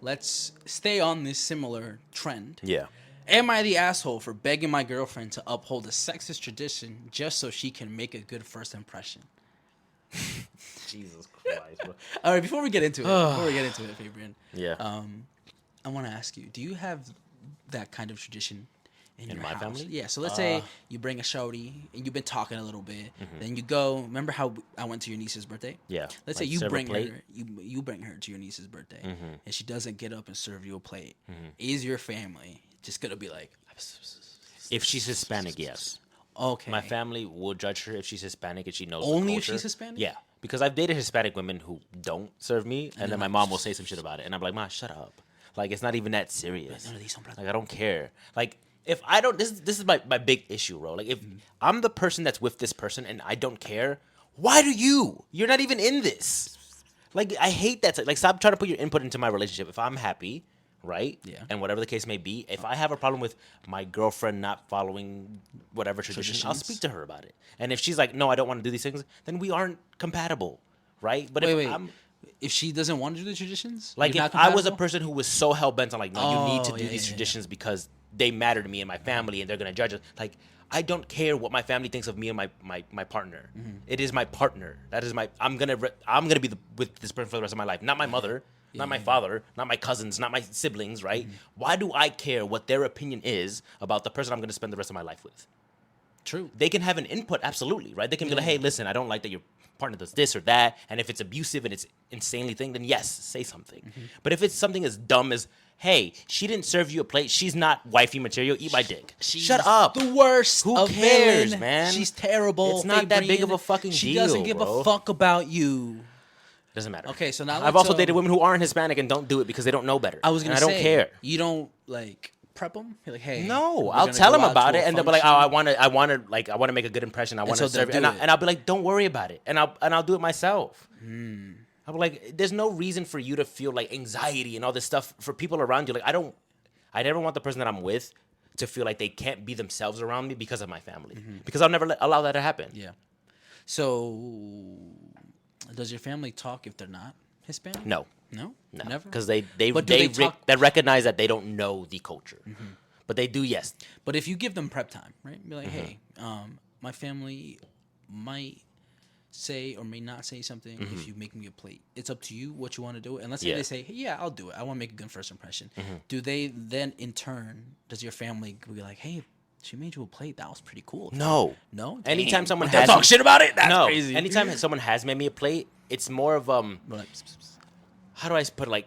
let's stay on this similar trend. Yeah. Am I the asshole for begging my girlfriend to uphold a sexist tradition just so she can make a good first impression? Jesus Christ, bro. All right, before we get into it, Fabian, Yeah. I want to ask you: do you have that kind of tradition in your my house? family? Yeah. So let's say you bring a shorty and you've been talking a little bit. Then you go. Remember how I went to your niece's birthday? Yeah. Let's Like say you serve a bring plate? her. You bring her to your niece's birthday, and she doesn't get up and serve you a plate. Is your family just gonna be like? If she's Hispanic, yes. Okay. My family will judge her if she's Hispanic and she knows Only the if culture. she's Hispanic? Yeah, because I've dated Hispanic women who don't serve me, and then my mom will say some shit about it, and I'm like, "Ma, shut up! Like, it's not even that serious. Like, I don't care. Like, if I don't, this is my big issue, bro. Like, if I'm the person that's with this person and I don't care, why do you? You're not even in this. Like, I hate that. Like, stop trying to put your input into my relationship. If I'm happy, right? Yeah. And whatever the case may be, if I have a problem with my girlfriend not following whatever tradition, I'll speak to her about it. And if she's like, no, I don't want to do these things, then we aren't compatible, right? But if she doesn't want to do the traditions, like, you're if not I was a compatible? person who was so hell bent on like, no, you need to do yeah, these yeah, traditions because they matter to me and my family, and they're gonna judge us. Like, I don't care what my family thinks of me and my partner. It is my partner. That is my. I'm gonna be with this person for the rest of my life. Not my mother, not my father, not my cousins, not my siblings. Right? Why do I care what their opinion is about the person I'm gonna spend the rest of my life with? True. They can have an input, absolutely, right? They can be like, hey, listen, I don't like that your partner does this or that. And if it's abusive and it's insanely thing, then yes, say something. But if it's something as dumb as, hey, she didn't serve you a plate, she's not wifey material, eat my dick. Shut up. The worst. Who a cares, villain. man? She's terrible. It's not that big of a fucking she deal, doesn't give bro. a fuck about you. Doesn't matter. Okay, so now I've also dated women who aren't Hispanic and don't do it because they don't know better. I was gonna and I say, don't care. You don't like prep them. You're like, hey, No, we're I'll gonna tell go them out about to it, a and they'll be like, "Oh, function. I want to make a good impression. I want to so they'll serve," do it. and I'll be like, "Don't worry about it," and I'll do it myself. I'll be like, "There's no reason for you to feel like anxiety and all this stuff for people around you." Like, I never want the person that I'm with to feel like they can't be themselves around me because of my family, because I'll never allow that to happen. Yeah. So, does your family talk if they're not Hispanic? No, Never. because they But do they talk- recognize that they don't know the culture, but they do. Yes, But if you give them prep time, right? Be like, hey, my family might say or may not say something if you make me a plate. It's up to you what you want to do. And let's say Yeah. they say, hey, yeah, I'll do it. I want to make a good first impression. Do they then, in turn, does your family be like, hey, she made you a plate. That was pretty cool. no. No? Anytime Damn. someone They'll has talk shit about it? That's no. crazy. Anytime someone has made me a plate, it's more of We're like, how do I put it? Like,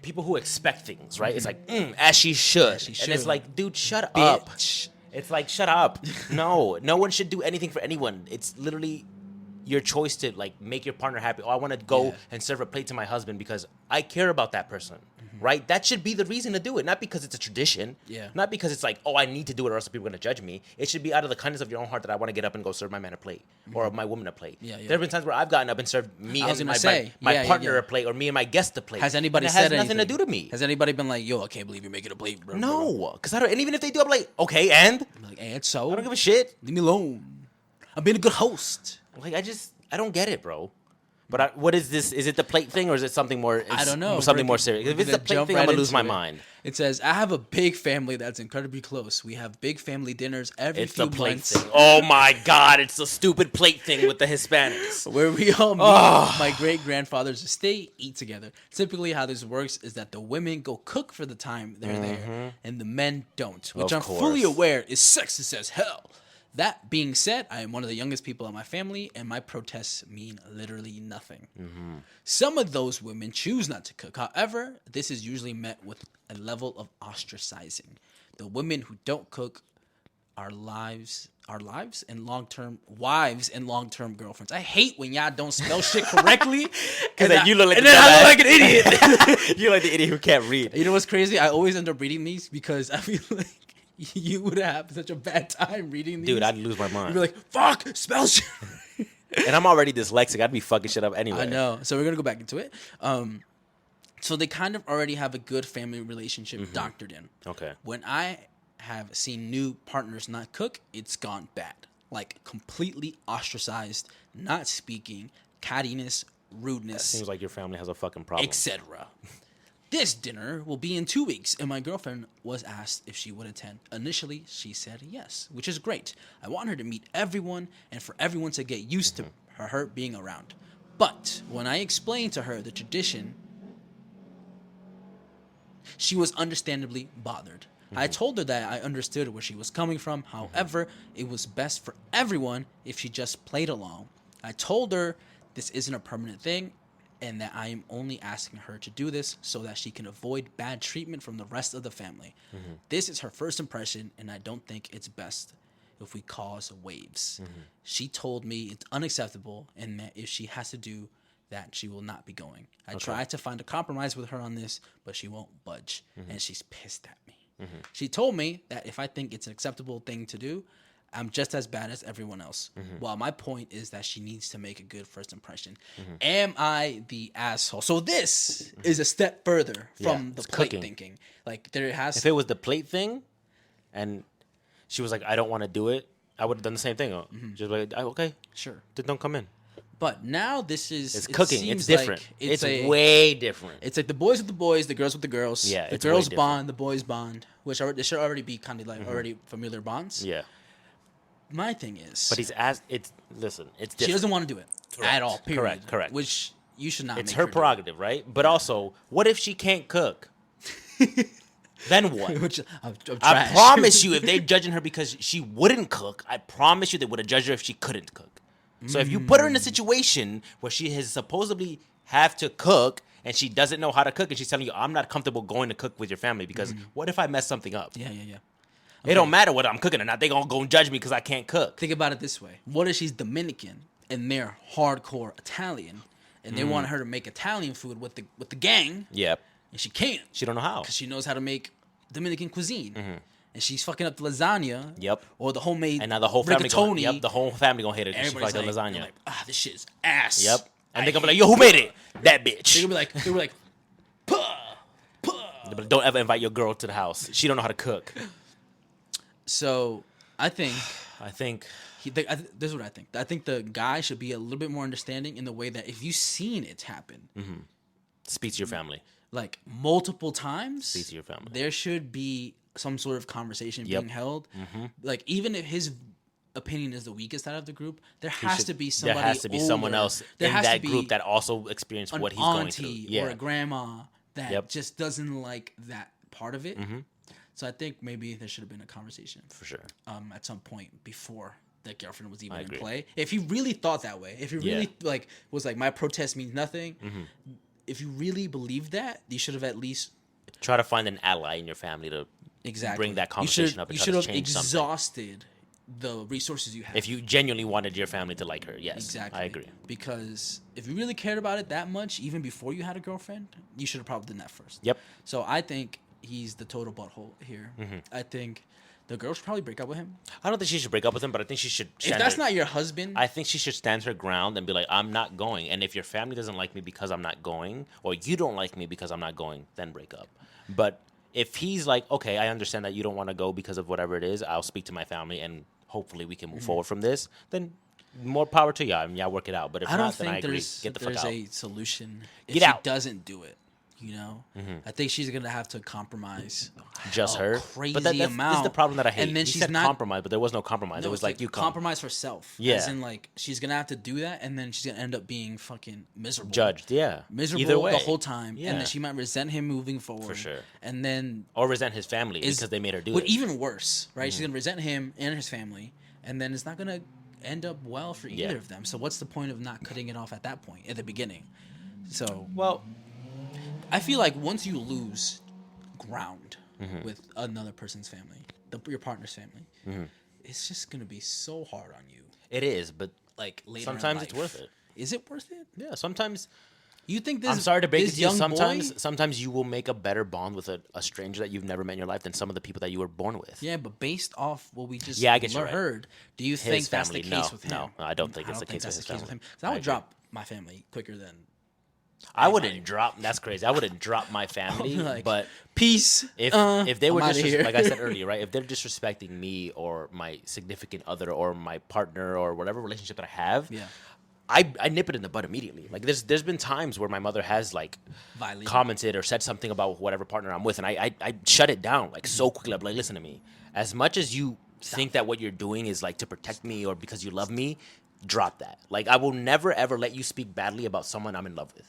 people who expect things, right? It's like, as she should. she And it's should. like, dude, shut up. bitch. It's like, shut up. No one should do anything for anyone. It's literally your choice to like make your partner happy. Oh, I want to go Yeah. and serve a plate to my husband because I care about that person. Right? That should be the reason to do it. Not because it's a tradition. Yeah. Not because it's like, oh, I need to do it or else people are going to judge me. It should be out of the kindness of your own heart that I want to get up and go serve my man a plate or my woman a plate. Yeah, yeah. There have been times where I've gotten up and served me I was and gonna my say, yeah, partner yeah. a plate or me and my guest a plate. Has anybody and it said has nothing anything? to do to me. Has anybody been like, yo, I can't believe you're making a plate, bro? No, because I don't. And even if they do, I'm like, okay, and I'm like, and so? I don't give a shit. Leave me alone. I'm being a good host. Like, I don't get it, bro. But what is this? Is it the plate thing or is it something more? I don't know. Something more serious. If it's the plate thing, I'm gonna lose my mind. It says, I have a big family that's incredibly close. We have big family dinners every It's few the plate months. thing. Oh my god, it's the stupid plate thing with the Hispanics. Where we all meet at my great-grandfather's estate, eat together. Typically how this works is that the women go cook for the time they're there, and the men don't, which Of I'm fully course. aware is sexist as hell. That being said, I am one of the youngest people in my family, and my protests mean literally nothing. Some of those women choose not to cook. However, this is usually met with a level of ostracizing. The women who don't cook are wives and long-term girlfriends. I hate when y'all don't spell shit correctly. And then you look like and the then I look dumbass. like an idiot. You're like the idiot who can't read. You know what's crazy? I always end up reading these because I feel like you would have such a bad time reading these. Dude, I'd lose my You'd mind. be like, fuck, spell shit. And I'm already dyslexic. I'd be fucking shit up anyway. I know. So we're gonna go back into it. So they kind of already have a good family relationship doctored in. Okay. When I have seen new partners not cook, it's gone bad. Like completely ostracized, not speaking, cattiness, rudeness, Seems like your family has a fucking problem. etc. This dinner will be in 2 weeks, and my girlfriend was asked if she would attend. Initially, she said yes, which is great. I want her to meet everyone and for everyone to get used to her being around. But when I explained to her the tradition, she was understandably bothered. I told her that I understood where she was coming from. However, it was best for everyone if she just played along. I told her this isn't a permanent thing and that I am only asking her to do this so that she can avoid bad treatment from the rest of the family. This is her first impression, and I don't think it's best if we cause waves. She told me it's unacceptable and that if she has to do that, she will not be going. I tried to find a compromise with her on this, but she won't budge, and she's pissed at me. She told me that if I think it's an acceptable thing to do, I'm just as bad as everyone else. Well, my point is that she needs to make a good first impression. Am I the asshole? So this is a step further from the plate thinking. Like there has. If it was the plate thing, and she was like, "I don't want to do it," I would have done the same thing. Just like, "Okay, sure, then don't come in." But now this is it's cooking. It's different. Like it's way different. It's like the boys with the boys, the girls with the girls. Yeah, the girls bond, the boys bond, which they should already be kind of like already familiar bonds. Yeah. My thing is, but it's different. She doesn't want to do it at all. Period. Correct. Which you should not. It's her prerogative, right? But also, what if she can't cook? Then what? I promise you, if they're judging her because she wouldn't cook, I promise you they would have judged her if she couldn't cook. So if you put her in a situation where she has supposedly have to cook and she doesn't know how to cook and she's telling you, I'm not comfortable going to cook with your family because what if I mess something up? Yeah. Okay. It don't matter whether I'm cooking or not. They gonna go and judge me because I can't cook. Think about it this way. What if she's Dominican and they're hardcore Italian and they want her to make Italian food with the gang? Yep. And she can't. She don't know how. Because she knows how to make Dominican cuisine. And she's fucking up the lasagna. Yep. Or the homemade and now the whole family rigatoni. The whole family gonna hate it because she like the lasagna. Like, this shit is ass. Yep. And they're gonna be like, yo, who made it? That bitch. They're gonna be like, puh. But don't ever invite your girl to the house. She don't know how to cook. So I think this is what I think. I think the guy should be a little bit more understanding in the way that if you've seen it happen, speak to your family. Like multiple times, speak to your family. There should be some sort of conversation being held. Like even if his opinion is the weakest out of the group, there has to be somebody. There has to be older. someone else in that group that also experienced what he's going through. Or a grandma that just doesn't like that part of it. So I think maybe there should have been a conversation for sure. At some point before that girlfriend was even in play. If he really thought that way, if he really was like my protest means nothing. If you really believe that, you should have at least try to find an ally in your family to bring that conversation up. And you should have exhausted the resources you have. If you genuinely wanted your family to like her, yes, exactly. I agree. Because if you really cared about it that much, even before you had a girlfriend, you should have probably done that first. Yep. So I think he's the total butthole here. I think the girl should probably break up with him. I don't think she should break up with him, but I think she should. If that's not your husband, I think she should stand her ground and be like, "I'm not going." And if your family doesn't like me because I'm not going, or you don't like me because I'm not going, then break up. But if he's like, "Okay, I understand that you don't want to go because of whatever it is. I'll speak to my family and hopefully we can move forward from this," then more power to y'all and y'all work it out. But if not, then I agree. Get the fuck out. There's a solution if Get out. She doesn't do it. You know, I think she's gonna have to compromise. Just her, crazy but that's amount. the problem that I hate. And then you she's said not compromise, but there was no compromise. No, it was like you compromise herself. Yeah, as in like she's gonna have to do that, and then she's gonna end up being fucking miserable, judged. Yeah, miserable either way. the whole time, Yeah. and then she might resent him moving forward for sure, and then or resent his family because they made her do it. But even worse, right? She's gonna resent him and his family, and then it's not gonna end up well for either of them. So what's the point of not cutting it off at that point at the beginning? So I feel like once you lose ground with another person's family, your partner's family, it's just gonna be so hard on you. It is, but like later sometimes in it's worth it. Is it worth it? Yeah, sometimes. You think this? I'm sorry to break it to you. Sometimes Sometimes you will make a better bond with a stranger that you've never met in your life than some of the people that you were born with. Yeah, but based off what we just I get you right. heard, do you think that's the case with him? No, I don't think it's the case with his family. Because I would drop my family quicker than. I wouldn't drop. That's crazy. I wouldn't drop my family, like, but peace. If they were like I said earlier, right? If they're disrespecting me or my significant other or my partner or whatever relationship that I have, I nip it in the bud immediately. Like there's been times where my mother has like Violated. commented or said something about whatever partner I'm with, and I shut it down like so quickly. I'm like, listen to me. As much as you think that what you're doing is like to protect me or because you love me, drop that. Like I will never ever let you speak badly about someone I'm in love with.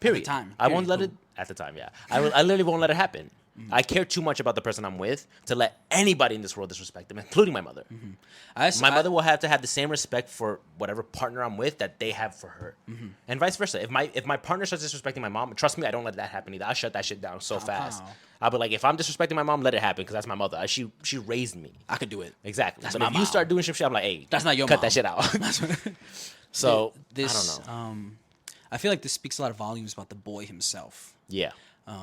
Period. time. I won't let Period. it at the time. Yeah, I literally won't let it happen. I care too much about the person I'm with to let anybody in this world disrespect them, including my mother. My mother will have to have the same respect for whatever partner I'm with that they have for her, and vice versa. If my partner starts disrespecting my mom, trust me, I don't let that happen either. I shut that shit down so fast. I'll be like, if I'm disrespecting my mom, let it happen because that's my mother. She raised me. I could do it. Exactly. That's But my if you mom. start doing some shit, I'm like, hey, That's not your cut mom. that shit out. So This, I don't know. I feel like this speaks a lot of volumes about the boy himself. Yeah.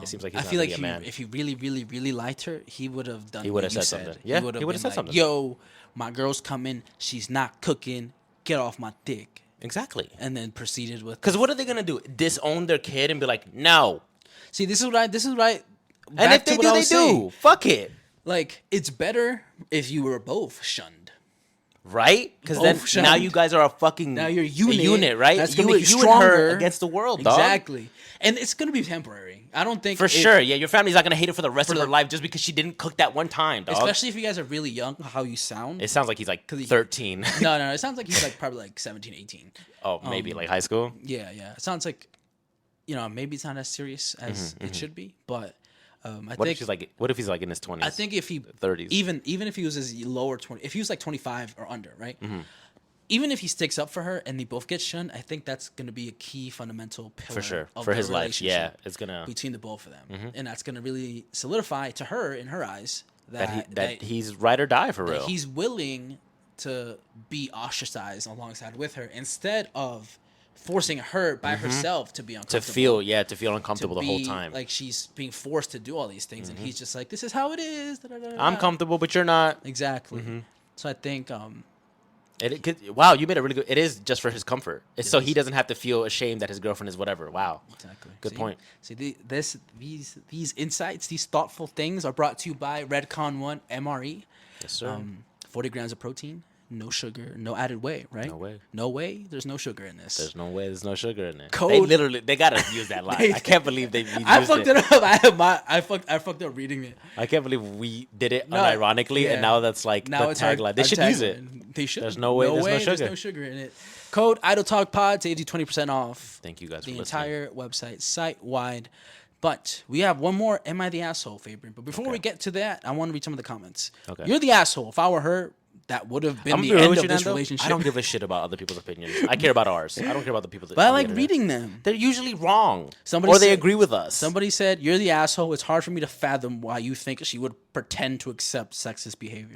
It seems like he's I not feel like really a man. if he really, really, really liked her, he would have done. He what would've you said something. Yeah, he would he have would've been said like, something. "Yo, my girl's coming. She's not cooking. Get off my dick." Exactly. And then proceeded with. Because what are they gonna do? Disown their kid and be like, no. See, this is right. And back if to they what do, I they was do. saying. Fuck it. Like, it's better if you were both shunned. Right? Because Both then shunned. now you guys are a fucking Now you're a a unit, right? That's gonna make you and stronger her against the world, dog. Exactly. And it's gonna be temporary. I don't think For sure. Yeah, your family's not gonna hate her for the rest of her the- life just because she didn't cook that one time, dog. Especially if you guys are really young, how you sound. It sounds like he's like 13. No, it sounds like he's like probably like 17, 18. Oh, maybe like high school. Yeah. It sounds like, maybe it's not as serious as it should be, but I What think if he's like in his 20s? I think if he 30s. even if he was as lower 20, if he was like 25 or under, right? Even if he sticks up for her and they both get shunned, I think that's going to be a key fundamental pillar For sure. of For the his life. Yeah. relationship It's gonna between the both of them, and that's going to really solidify to her in her eyes that he's ride or die for that real. he's willing to be ostracized alongside with her instead of forcing her by herself to be uncomfortable. to feel uncomfortable the whole be time. like she's being forced to do all these things, and he's just like, "This is how it is." Da, da, da, da, I'm da. comfortable, but you're not. Exactly. So I think, Wow, you made a really good. It is just for his comfort. It's so he doesn't have to feel ashamed that his girlfriend is whatever. Wow. exactly. Good point. See, these insights, these thoughtful things are brought to you by Redcon One MRE. Yes, sir. 40 grams of protein, no sugar, no added whey, right? No whey. No whey. There's no sugar in this. There's no way. There's no sugar in it. Code- They gotta use that line. I can't believe they used I fucked it up. I fucked up reading it. I can't believe we did it No, unironically, yeah. and now that's like Now the it's our tagline. They should use it. tagline. They should. There's no way. There's no sugar. There's no sugar in it. Code IdleTalk Pod saves you 20% off. Thank you guys for the listening. entire website, site wide. But we have one more Am I the Asshole, Fabian? But before we get to that, I want to read some of the comments. Okay. You're the asshole. If I were her, that would have been I'm the gonna be real end with of you, this Nando. relationship. I don't give a shit about other people's opinions. I care about ours. I don't care about the people that. But I on the like internet. reading them. They're usually wrong. Somebody or they said- agree with us. Somebody said, "You're the asshole. It's hard for me to fathom why you think she would pretend to accept sexist behavior."